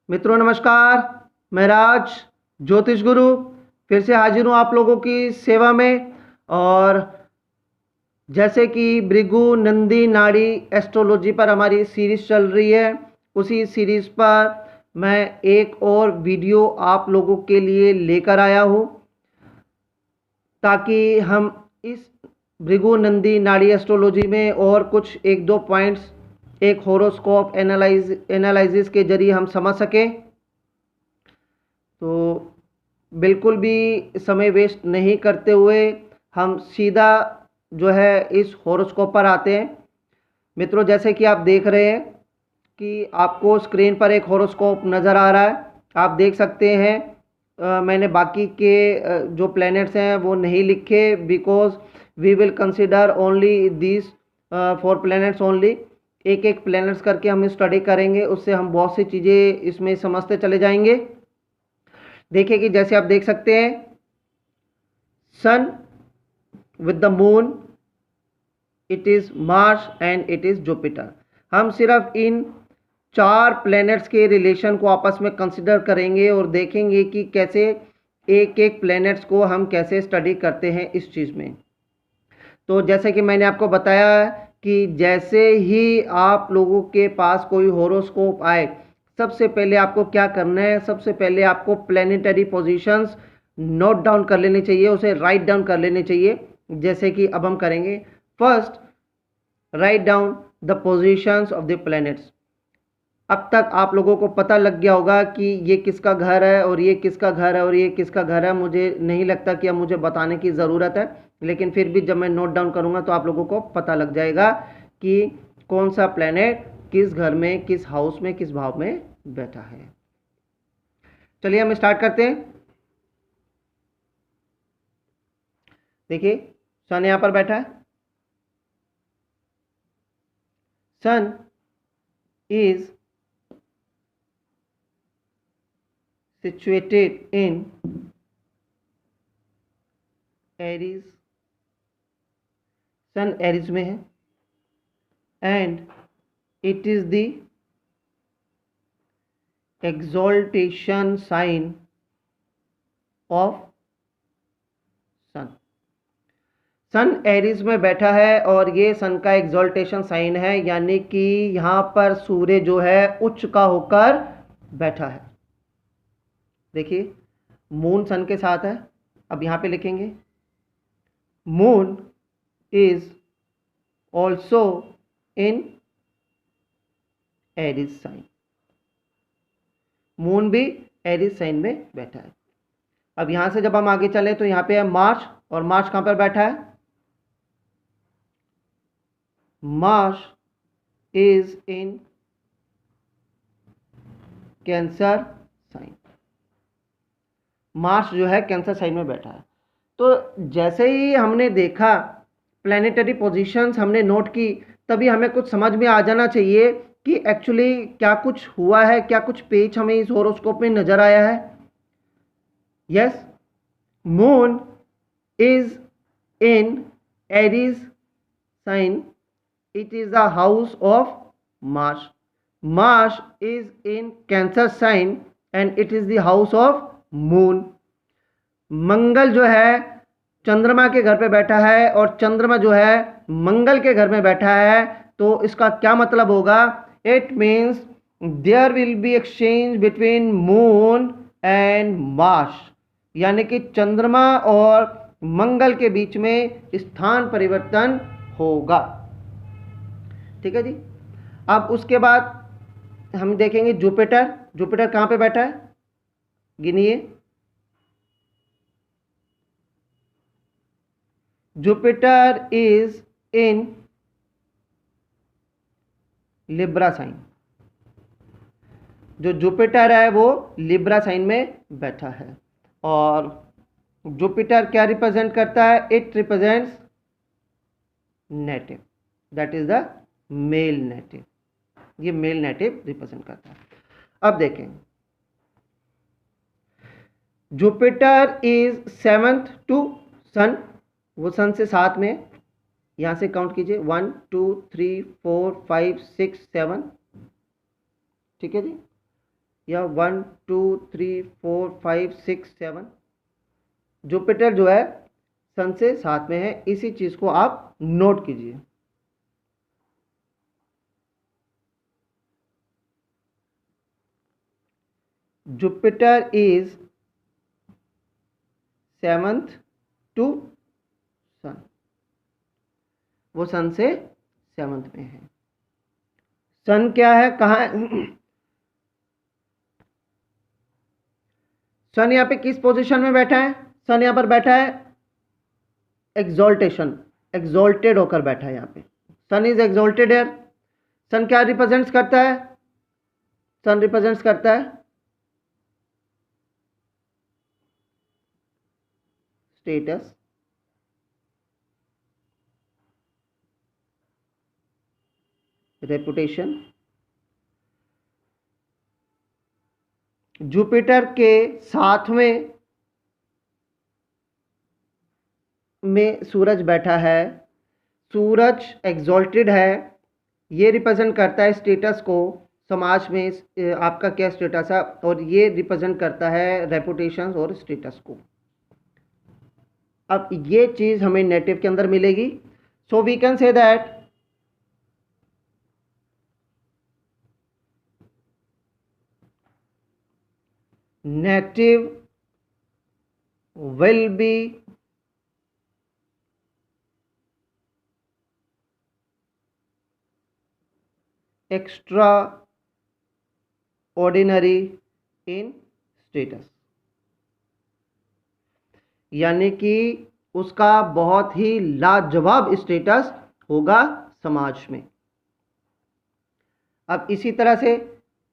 मित्रों नमस्कार। मैं राज ज्योतिष गुरु फिर से हाजिर हूँ आप लोगों की सेवा में। और जैसे कि भृगु नंदी नाड़ी एस्ट्रोलॉजी पर हमारी सीरीज चल रही है, उसी सीरीज पर मैं एक और वीडियो आप लोगों के लिए लेकर आया हूँ ताकि हम इस भृगु नंदी नाड़ी एस्ट्रोलॉजी में और कुछ एक दो पॉइंट्स एक होरोस्कोप एनालिसिस के जरिए हम समझ सकें। तो बिल्कुल भी समय वेस्ट नहीं करते हुए हम सीधा जो है इस होरोस्कोप पर आते हैं। मित्रों, जैसे कि आप देख रहे हैं कि आपको स्क्रीन पर एक होरोस्कोप नज़र आ रहा है, आप देख सकते हैं। मैंने बाकी के जो प्लैनेट्स हैं वो नहीं लिखे, because we will consider only this 4 planets only. एक एक प्लैनेट्स करके हम स्टडी करेंगे, उससे हम बहुत सी चीज़ें इसमें समझते चले जाएंगे। देखिए कि जैसे आप देख सकते हैं, सन with the moon, it is Mars and it is Jupiter. हम सिर्फ इन 4 प्लैनेट्स के रिलेशन को आपस में कंसिडर करेंगे और देखेंगे कि कैसे एक एक प्लैनेट्स को हम कैसे स्टडी करते हैं इस चीज़ में। तो जैसे कि मैंने आपको बताया कि जैसे ही आप लोगों के पास कोई होरोस्कोप आए, सबसे पहले आपको क्या करना है, सबसे पहले आपको प्लैनेटरी पोजीशंस नोट डाउन कर लेने चाहिए, उसे राइट डाउन कर लेने चाहिए। जैसे कि अब हम करेंगे, first write down the positions of the planets. अब तक आप लोगों को पता लग गया होगा कि ये किसका घर है और ये किसका घर है और ये किसका घर है। मुझे नहीं लगता कि अब मुझे बताने की ज़रूरत है, लेकिन फिर भी जब मैं नोट डाउन करूंगा तो आप लोगों को पता लग जाएगा कि कौन सा प्लैनेट किस घर में, किस हाउस में, किस भाव में बैठा है। चलिए हम स्टार्ट करते हैं। देखिए, सन यहां पर बैठा है। Sun is situated in Aries. Sun Aries में है and it is the exaltation sign of sun. Sun Aries में बैठा है और ये सन का एक्सॉल्टेशन साइन है, यानी कि यहाँ पर सूर्य जो है उच्च का होकर बैठा है। देखिए, मून सन के साथ है। अब यहाँ पे लिखेंगे, moon is also in Aries sign. Moon भी एरीज साइन में बैठा है। अब यहां से जब हम आगे चले तो यहाँ पे है मार्स, और मार्स कहां पर बैठा है? Mars is in Cancer sign. Mars जो है कैंसर साइन में बैठा है। तो जैसे ही हमने देखा, प्लैनेटरी पोजीशंस हमने नोट की, तभी हमें कुछ समझ में आ जाना चाहिए कि एक्चुअली क्या कुछ हुआ है, क्या कुछ पेच हमें इस होरोस्कोप में नजर आया है। Yes, moon is in Aries sign, it is the house of Mars. Mars is in Cancer sign and it is the house of Moon. मंगल जो है चंद्रमा के घर पे बैठा है और चंद्रमा जो है मंगल के घर में बैठा है। तो इसका क्या मतलब होगा? It means there will be exchange between moon and Mars, यानी कि चंद्रमा और मंगल के बीच में स्थान परिवर्तन होगा। ठीक है जी। अब उसके बाद हम देखेंगे जुपिटर। जुपिटर कहां पे बैठा है? गिनिए, Jupiter is in Libra sign. जो जुपिटर है वो लिब्रा साइन में बैठा है। और जुपिटर क्या रिप्रेजेंट करता है? It represents native, that is the male native. ये मेल नेटिव रिप्रेजेंट करता है। अब देखें, जुपिटर इज 7th टू सन, वो सन से 7 में। यहां से काउंट कीजिए, 1 2 3 4 5 6 7। ठीक है जी। या 1 2 3 4 5 6 7, जुपिटर जो है सन से साथ में है। इसी चीज को आप नोट कीजिए। जुपिटर इज 7th टू सन, वो सन से 7th में है। सन क्या है, कहाँ है? सन यहाँ पे किस पोजीशन में बैठा है? सन यहाँ पर बैठा है एक्सोल्टेशन, एक्सोल्टेड होकर बैठा है यहाँ पे। सन इज एक्सोल्टेड एयर। सन क्या रिप्रेजेंट्स करता है? सन रिप्रेजेंट्स करता है स्टेटस, रेपुटेशन। जुपिटर के साथ में सूरज बैठा है, सूरज एक्सोल्टेड है, ये रिप्रेजेंट करता है स्टेटस को, समाज में आपका क्या स्टेटस है, और ये रिप्रेजेंट करता है रेपुटेशन और स्टेटस को। अब ये चीज़ हमें नेटिव के अंदर मिलेगी। So we can say that native will be extraordinary in status, यानी कि उसका बहुत ही लाजवाब स्टेटस होगा समाज में। अब इसी तरह से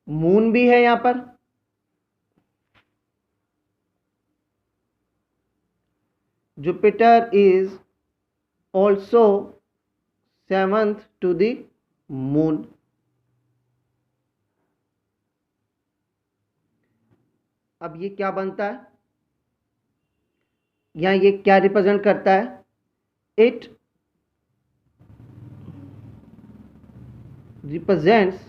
मून भी है यहां पर। Jupiter is also 7th to the moon. अब ये क्या बनता है, यहां ये क्या रिप्रेजेंट करता है? इट रिप्रेजेंट्स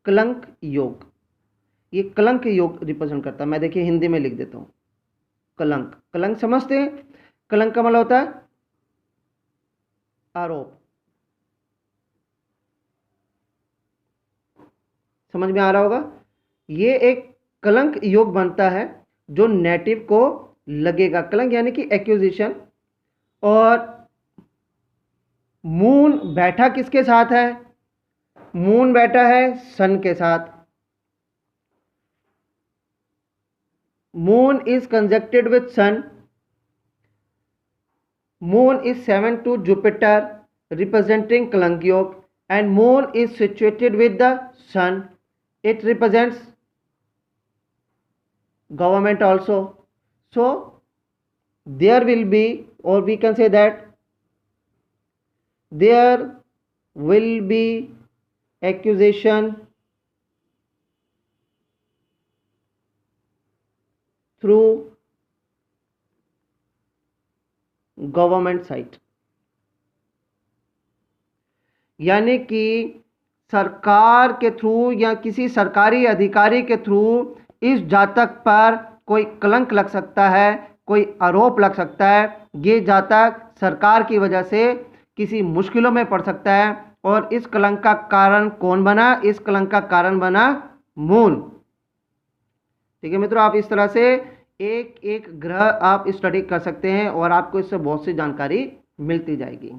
कलंक योग। ये कलंक योग रिप्रेजेंट करता है। मैं देखिए हिंदी में लिख देता हूं, कलंक। कलंक समझते हैं? कलंक का मतलब होता है आरोप। समझ में आ रहा होगा? ये एक कलंक योग बनता है जो नेटिव को लगेगा। कलंक यानी कि एक्यूजिशन। और मून बैठा किसके साथ है? मून बैठा है सन के साथ। Moon is conjuncted with sun. Moon is 7 to Jupiter representing कलंक योग, and moon is situated with the sun. It represents government also. So there will be, or we can say that there will be accusation through government site, यानी कि सरकार के through या किसी सरकारी अधिकारी के थ्रू इस जातक पर कोई कलंक लग सकता है, कोई आरोप लग सकता है। ये जातक सरकार की वजह से किसी मुश्किलों में पड़ सकता है। और इस कलंक का कारण कौन बना? इस कलंक का कारण बना मून। ठीक है मित्रों, आप इस तरह से एक एक ग्रह आप स्टडी कर सकते हैं और आपको इससे बहुत सी जानकारी मिलती जाएगी।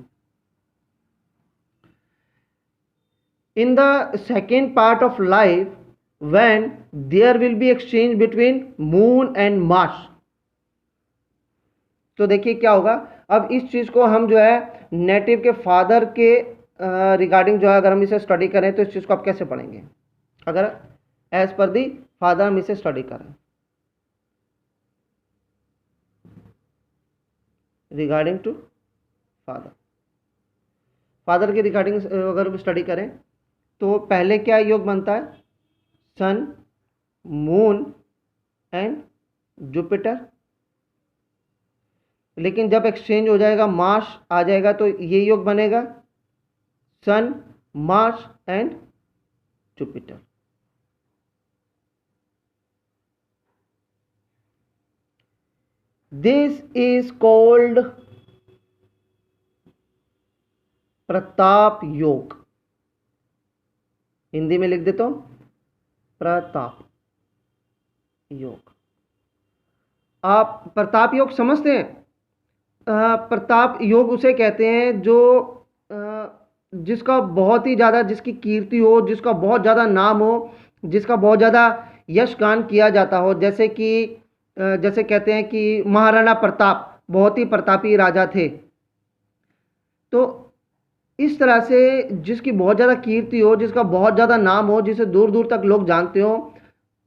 In the second part of life when there will be exchange between moon and Mars, तो देखिए क्या होगा। अब इस चीज को हम जो है नेटिव के फादर के रिगार्डिंग जो है अगर हम इसे स्टडी करें तो इस चीज को आप कैसे पढ़ेंगे? अगर एज पर दी फादर हम इसे स्टडी करें, रिगार्डिंग टू फादर, फादर के रिगार्डिंग अगर स्टडी करें तो पहले क्या योग बनता है? सन, मून एंड जुपिटर। लेकिन जब एक्सचेंज हो जाएगा, मार्स आ जाएगा, तो ये योग बनेगा sun, Mars and Jupiter. This is called Pratap yoga. Hindi में लिख देता हूं, प्रताप योग। आप प्रताप योग समझते हैं? प्रताप योग उसे कहते हैं जो जिसका बहुत ही ज़्यादा, जिसकी कीर्ति हो, जिसका बहुत ज़्यादा नाम हो, जिसका बहुत ज़्यादा यशगान किया जाता हो। जैसे कि जैसे कहते हैं कि महाराणा प्रताप बहुत ही प्रतापी राजा थे। तो इस तरह से जिसकी बहुत ज़्यादा कीर्ति हो, जिसका बहुत ज़्यादा नाम हो, जिसे दूर दूर तक लोग जानते हो,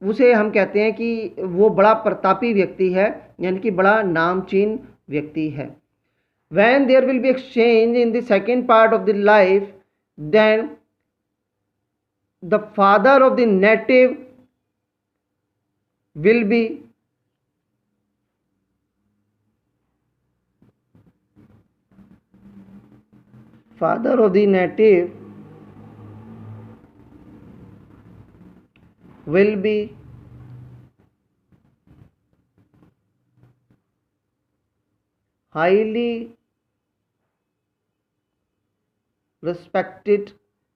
उसे हम कहते हैं कि वो बड़ा प्रतापी व्यक्ति है, यानी कि बड़ा नामचीन व्यक्ति है। When there will be exchange in the second part of the life, then the father of the native will be highly respected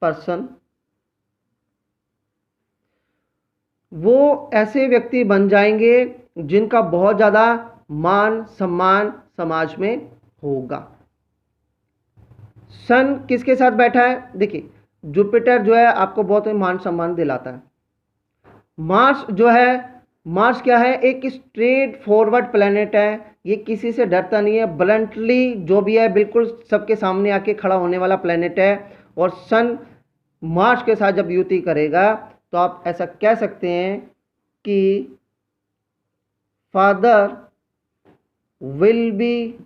person। वो ऐसे व्यक्ति बन जाएंगे जिनका बहुत ज़्यादा मान सम्मान समाज में होगा। सन किसके साथ बैठा है? देखिए, जुपिटर जो है आपको बहुत मान सम्मान दिलाता है। मार्स जो है, मार्स क्या है? एक स्ट्रेट फॉरवर्ड प्लेनेट है। ये किसी से डरता नहीं है, ब्लंटली जो भी है बिल्कुल सबके सामने आके खड़ा होने वाला प्लेनेट है। और सन मार्स के साथ जब युति करेगा तो आप ऐसा कह सकते हैं कि father will be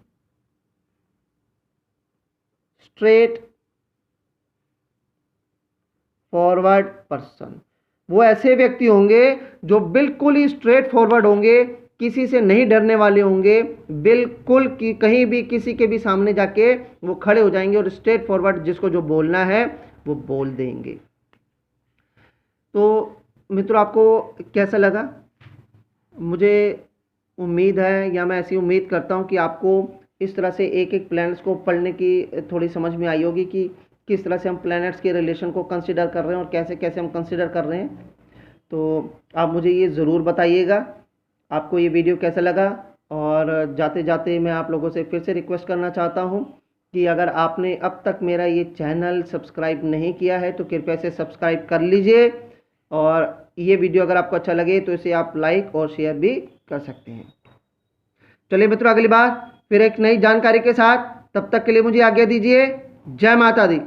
straight forward person. वो ऐसे व्यक्ति होंगे जो बिल्कुल ही स्ट्रेट फॉरवर्ड होंगे, किसी से नहीं डरने वाले होंगे, बिल्कुल कि कहीं भी किसी के भी सामने जाके वो खड़े हो जाएंगे और स्ट्रेट फॉरवर्ड जिसको जो बोलना है वो बोल देंगे। तो मित्रों, आपको कैसा लगा? मुझे उम्मीद है, या मैं ऐसी उम्मीद करता हूँ कि आपको इस तरह से एक एक प्लैनेट्स को पढ़ने की थोड़ी समझ में आई होगी कि किस तरह से हम प्लैनेट्स के रिलेशन को कंसिडर कर रहे हैं और कैसे कैसे हम कंसिडर कर रहे हैं। तो आप मुझे ये ज़रूर बताइएगा आपको ये वीडियो कैसा लगा। और जाते जाते मैं आप लोगों से फिर से रिक्वेस्ट करना चाहता हूँ कि अगर आपने अब तक मेरा ये चैनल सब्सक्राइब नहीं किया है तो कृपया से सब्सक्राइब कर लीजिए। और ये वीडियो अगर आपको अच्छा लगे तो इसे आप लाइक और शेयर भी कर सकते हैं। चलिए मित्रों, अगली बार फिर एक नई जानकारी के साथ, तब तक के लिए मुझे आज्ञा दीजिए। जय माता दी।